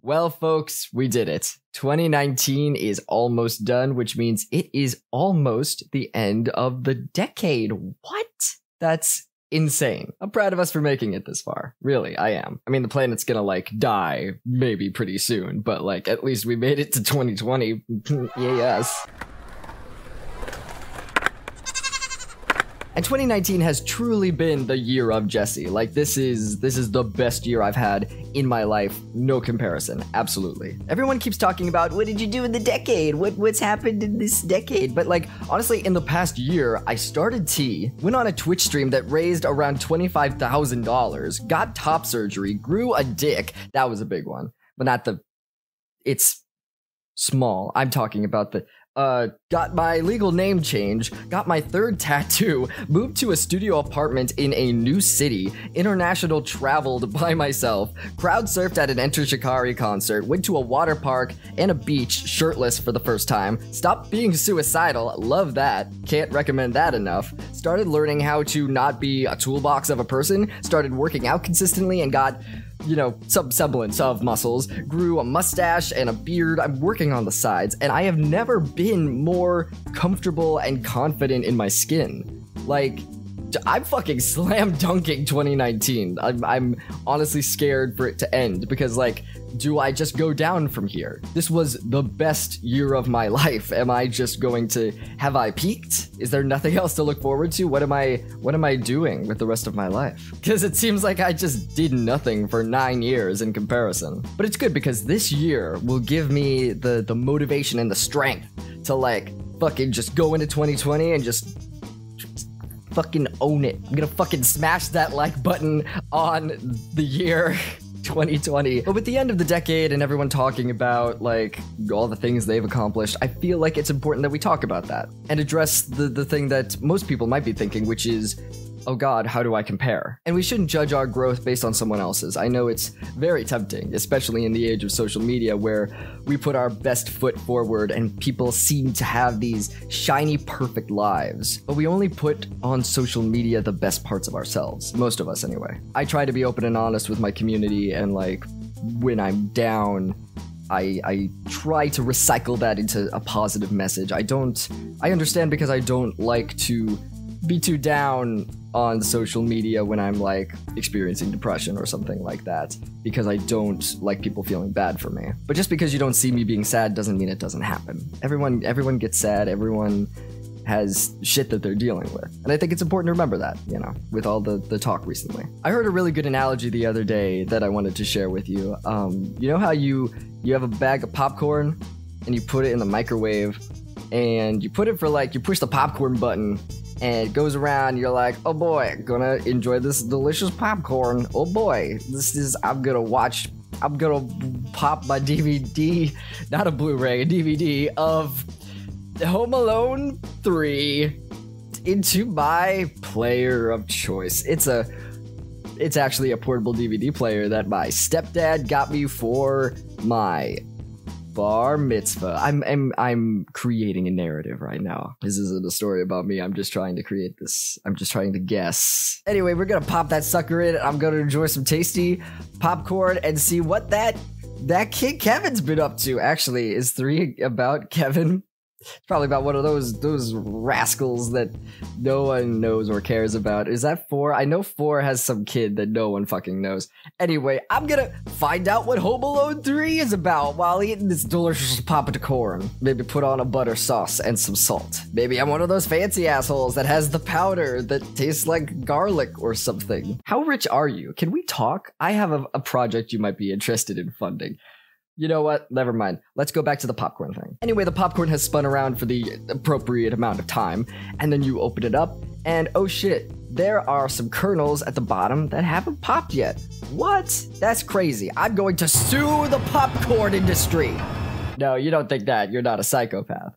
Well, folks, we did it. 2019 is almost done, which means it is almost the end of the decade. What? That's insane. I'm proud of us for making it this far. Really, I am. I mean, the planet's gonna, die maybe pretty soon, but, at least we made it to 2020. Yes. And 2019 has truly been the year of Jesse. This is the best year I've had in my life. No comparison. Absolutely. Everyone keeps talking about, what did you do in the decade? What's happened in this decade? But honestly, in the past year, I started T, went on a Twitch stream that raised around $25,000, got top surgery, grew a dick. That was a big one. But not it's small. I'm talking about got my legal name change, got my third tattoo, moved to a studio apartment in a new city, international traveled by myself, crowd surfed at an Enter Shikari concert, went to a water park and a beach shirtless for the first time, stopped being suicidal, love that, can't recommend that enough, started learning how to not be a toolbox of a person, started working out consistently and got some semblance of muscles, grew a mustache and a beard. I'm working on the sides, and I have never been more comfortable and confident in my skin. I'm fucking slam dunking 2019. I'm honestly scared for it to end because, do I just go down from here? This was the best year of my life. Am I just going to, have I peaked? Is there nothing else to look forward to? What am I doing with the rest of my life? Because it seems like I just did nothing for 9 years in comparison. But it's good because this year will give me the motivation and the strength to fucking just go into 2020 and just fucking own it. I'm gonna fucking smash that like button on the year 2020. But with the end of the decade and everyone talking about all the things they've accomplished, I feel like it's important that we talk about that and address the thing that most people might be thinking, which is, oh god, how do I compare? And we shouldn't judge our growth based on someone else's. I know it's very tempting, especially in the age of social media where we put our best foot forward and people seem to have these shiny, perfect lives. But we only put on social media the best parts of ourselves. Most of us, anyway. I try to be open and honest with my community, and when I'm down, I try to recycle that into a positive message. I understand because I don't like to be too down on social media when I'm experiencing depression or something like that, because I don't like people feeling bad for me. But just because you don't see me being sad doesn't mean it doesn't happen. Everyone gets sad, everyone has shit that they're dealing with. And I think it's important to remember that, with all the talk recently. I heard a really good analogy the other day that I wanted to share with you. You know how you have a bag of popcorn and you put it in the microwave and you put it for you push the popcorn button and it goes around, you're like, oh boy, gonna enjoy this delicious popcorn. Oh boy, I'm gonna pop my DVD, not a Blu-ray, a DVD of Home Alone 3 into my player of choice. It's actually a portable DVD player that my stepdad got me for my bar mitzvah. I'm creating a narrative right now. This isn't a story about me. I'm just trying to create this. I'm just trying to guess. Anyway, we're gonna pop that sucker in. I'm gonna enjoy some tasty popcorn and see what that kid Kevin's been up to. Actually, is 3 about Kevin? It's probably about one of those rascals that no one knows or cares about. Is that 4? I know 4 has some kid that no one fucking knows. Anyway, I'm gonna find out what Home Alone 3 is about while eating this delicious popcorn. Maybe put on a butter sauce and some salt. Maybe I'm one of those fancy assholes that has the powder that tastes like garlic or something. How rich are you? Can we talk? I have a project you might be interested in funding. You know what? Never mind. Let's go back to the popcorn thing. Anyway, the popcorn has spun around for the appropriate amount of time, and then you open it up, and oh shit, there are some kernels at the bottom that haven't popped yet. What? That's crazy. I'm going to sue the popcorn industry. No, you don't think that. You're not a psychopath.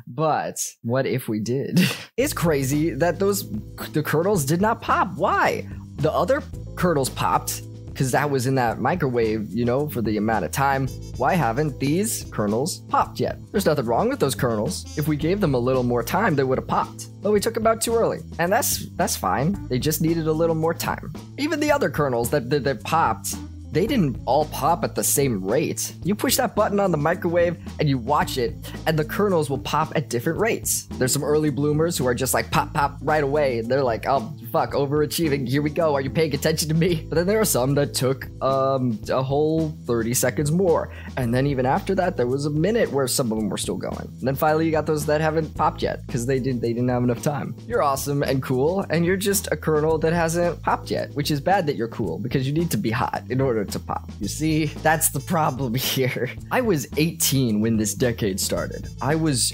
But what if we did? It's crazy that the kernels did not pop. Why? The other kernels popped, because that was in that microwave, for the amount of time. Why haven't these kernels popped yet? There's nothing wrong with those kernels. If we gave them a little more time, they would have popped. But we took them out too early. And that's fine. They just needed a little more time. Even the other kernels that popped, they didn't all pop at the same rate. You push that button on the microwave and you watch it, and the kernels will pop at different rates. There's some early bloomers who are just like pop, pop right away. They're like, oh, fuck, overachieving. Here we go. Are you paying attention to me? But then there are some that took a whole 30 seconds more. And then even after that, there was a minute where some of them were still going. And then finally you got those that haven't popped yet because they didn't have enough time. You're awesome and cool, and you're just a kernel that hasn't popped yet, which is bad that you're cool because you need to be hot in order to pop. You see, that's the problem here. I was 18 when this decade started. I was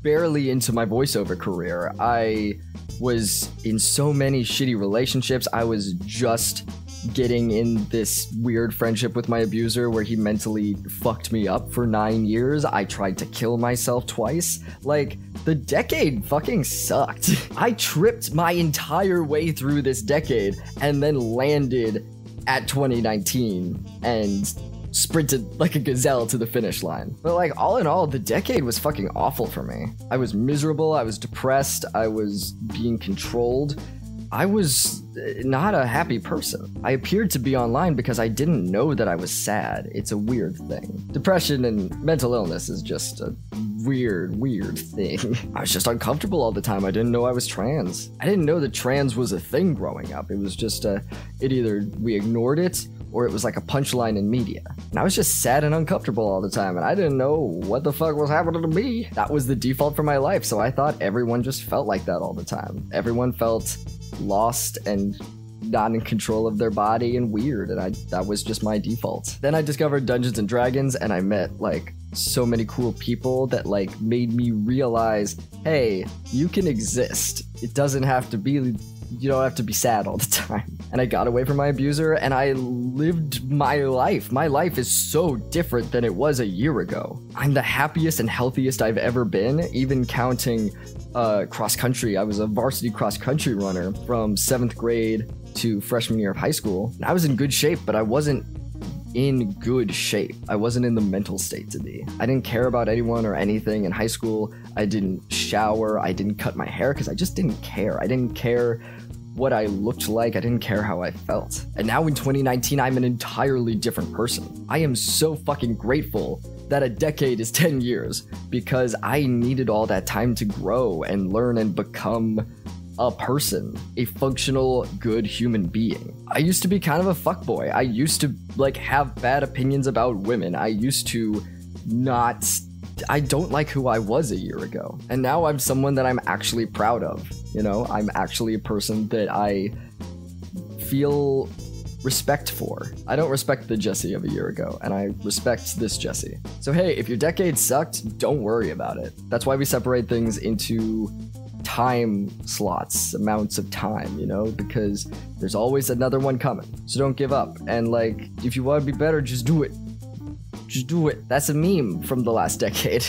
barely into my voiceover career. I was in so many shitty relationships. I was just getting in this weird friendship with my abuser where he mentally fucked me up for 9 years. I tried to kill myself twice. Like, the decade fucking sucked. I tripped my entire way through this decade and then landed at 2019 and sprinted like a gazelle to the finish line. But like, all in all, the decade was fucking awful for me. I was miserable, I was depressed, I was being controlled. I was not a happy person. I appeared to be online because I didn't know that I was sad. It's a weird thing. Depression and mental illness is just a weird thing. I was just uncomfortable all the time. I didn't know I was trans. I didn't know that trans was a thing growing up. It was just it either we ignored it or it was like a punchline in media. And I was just sad and uncomfortable all the time, and I didn't know what the fuck was happening to me. That was the default for my life, so I thought everyone just felt like that all the time. Everyone felt lost and not in control of their body and weird, and that was just my default. Then I discovered Dungeons and Dragons, and I met like so many cool people that like made me realize, hey, you can exist. It doesn't have to be, you don't have to be sad all the time. And I got away from my abuser and I lived my life. My life is so different than it was a year ago. I'm the happiest and healthiest I've ever been, even counting cross country. I was a varsity cross country runner from 7th grade to freshman year of high school. And I was in good shape, but I wasn't in good shape. I wasn't in the mental state to be. I didn't care about anyone or anything in high school. I didn't shower. I didn't cut my hair because I just didn't care. I didn't care what I looked like. I didn't care how I felt. And now in 2019, I'm an entirely different person. I am so fucking grateful that a decade is 10 years because I needed all that time to grow and learn and become a person, a functional, good human being. I used to be kind of a fuckboy. I used to like have bad opinions about women. I used to I don't like who I was a year ago. And now I'm someone that I'm actually proud of. You know, I'm actually a person that I feel respect for. I don't respect the Jesse of a year ago, and I respect this Jesse. So hey, if your decade sucked, don't worry about it. That's why we separate things into time slots, amounts of time, you know, because there's always another one coming. So don't give up. And like, if you want to be better, just do it. Just do it. That's a meme from the last decade.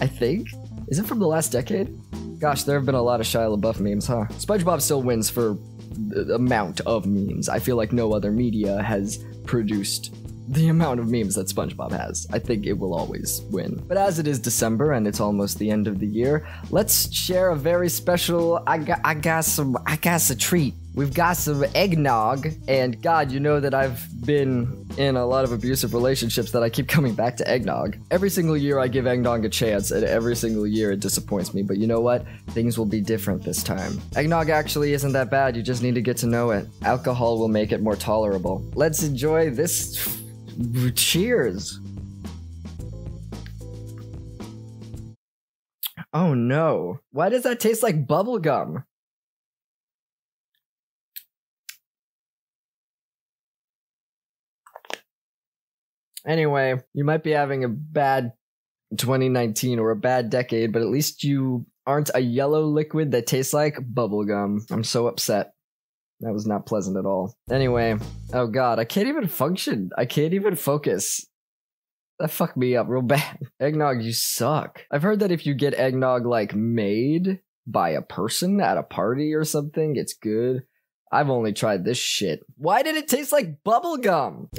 I think. Is it from the last decade? Gosh, there have been a lot of Shia LaBeouf memes, huh? SpongeBob still wins for the amount of memes. I feel like no other media has produced the amount of memes that SpongeBob has. I think it will always win. But as it is December and it's almost the end of the year, let's share a very special I got a treat. We've got some eggnog, and God, you know that I've been in a lot of abusive relationships that I keep coming back to eggnog. Every single year I give eggnog a chance, and every single year it disappoints me, but you know what? Things will be different this time. Eggnog actually isn't that bad, you just need to get to know it. Alcohol will make it more tolerable. Let's enjoy this. Cheers. Oh no. Why does that taste like bubblegum? Anyway, you might be having a bad 2019 or a bad decade, but at least you aren't a yellow liquid that tastes like bubblegum. I'm so upset. That was not pleasant at all. Anyway, oh god, I can't even function. I can't even focus. That fucked me up real bad. Eggnog, you suck. I've heard that if you get eggnog like made by a person at a party or something, it's good. I've only tried this shit. Why did it taste like bubblegum?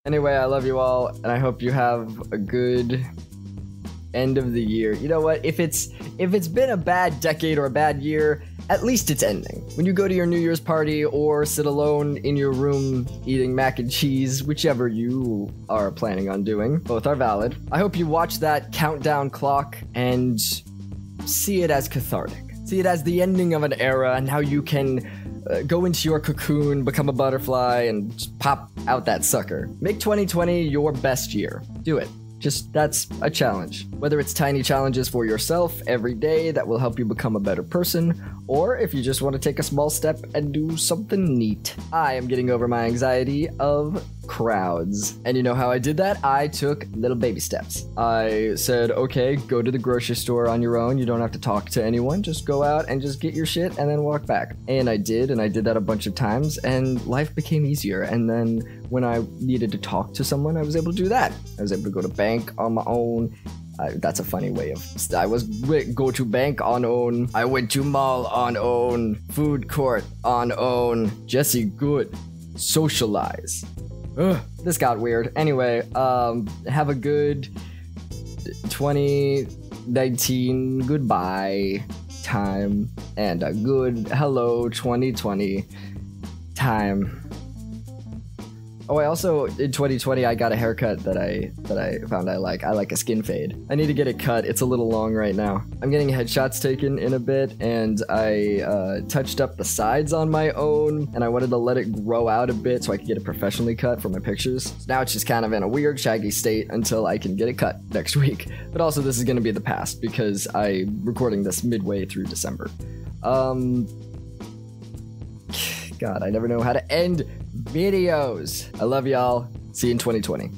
Anyway, I love you all, and I hope you have a good end of the year. You know what? If it's been a bad decade or a bad year, at least it's ending. When you go to your New Year's party or sit alone in your room eating mac and cheese, whichever you are planning on doing, both are valid. I hope you watch that countdown clock and see it as cathartic. See it as the ending of an era and how you can go into your cocoon, become a butterfly, and just pop out that sucker. Make 2020 your best year. Do it. That's a challenge. Whether it's tiny challenges for yourself every day that will help you become a better person, or if you just want to take a small step and do something neat. I am getting over my anxiety of crowds. And you know how I did that? I took little baby steps. I said, okay, go to the grocery store on your own. You don't have to talk to anyone. Just go out and just get your shit and then walk back. And I did that a bunch of times, and life became easier. And then when I needed to talk to someone, I was able to do that. I was able to go to bank on my own. That's a funny way of... go to bank on own. I went to mall on own. Food court on own. Jesse, good. Socialize. Ugh, this got weird. Anyway, have a good 2019 goodbye time and a good hello 2020 time. Oh, I also, in 2020, I got a haircut that I found I like. I like a skin fade. I need to get it cut. It's a little long right now. I'm getting headshots taken in a bit, and I touched up the sides on my own, and I wanted to let it grow out a bit so I could get it professionally cut for my pictures. So now it's just kind of in a weird, shaggy state until I can get it cut next week. But also, this is going to be the past because I'm recording this midway through December. God, I never know how to end videos. I love y'all. See you in 2020.